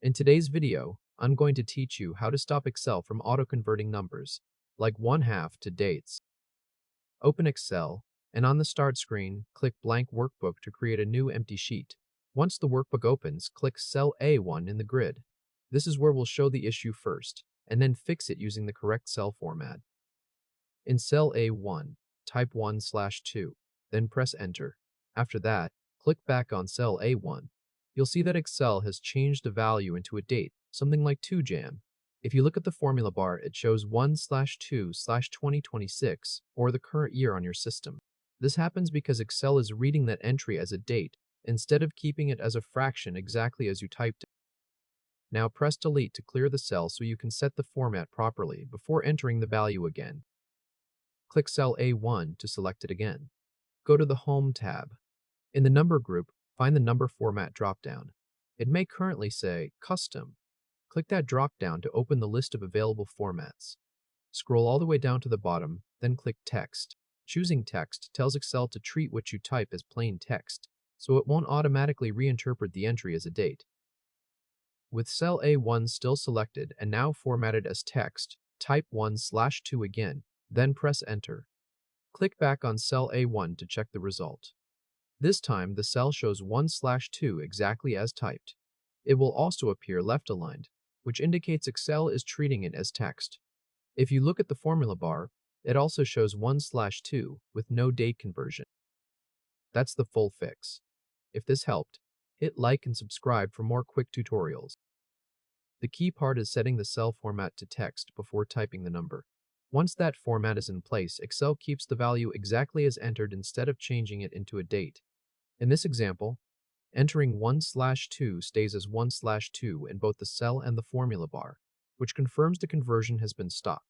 In today's video, I'm going to teach you how to stop Excel from auto-converting numbers, like 1/2 to dates. Open Excel, and on the Start screen, click Blank Workbook to create a new empty sheet. Once the workbook opens, click cell A1 in the grid. This is where we'll show the issue first, and then fix it using the correct cell format. In cell A1, type 1/2, then press Enter. After that, click back on cell A1. You'll see that Excel has changed the value into a date, something like 2 Jan. If you look at the formula bar, it shows 1/2/2026, or the current year on your system. This happens because Excel is reading that entry as a date, instead of keeping it as a fraction exactly as you typed it. Now press Delete to clear the cell so you can set the format properly before entering the value again. Click cell A1 to select it again. Go to the Home tab. In the number group, find the number format dropdown. It may currently say Custom. Click that dropdown to open the list of available formats. Scroll all the way down to the bottom, then click Text. Choosing Text tells Excel to treat what you type as plain text, so it won't automatically reinterpret the entry as a date. With cell A1 still selected and now formatted as text, type 1/2 again, then press Enter. Click back on cell A1 to check the result. This time, the cell shows 1/2 exactly as typed. It will also appear left-aligned, which indicates Excel is treating it as text. If you look at the formula bar, it also shows 1/2 with no date conversion. That's the full fix. If this helped, hit like and subscribe for more quick tutorials. The key part is setting the cell format to text before typing the number. Once that format is in place, Excel keeps the value exactly as entered instead of changing it into a date. In this example, entering 1/2 stays as 1/2 in both the cell and the formula bar, which confirms the conversion has been stopped.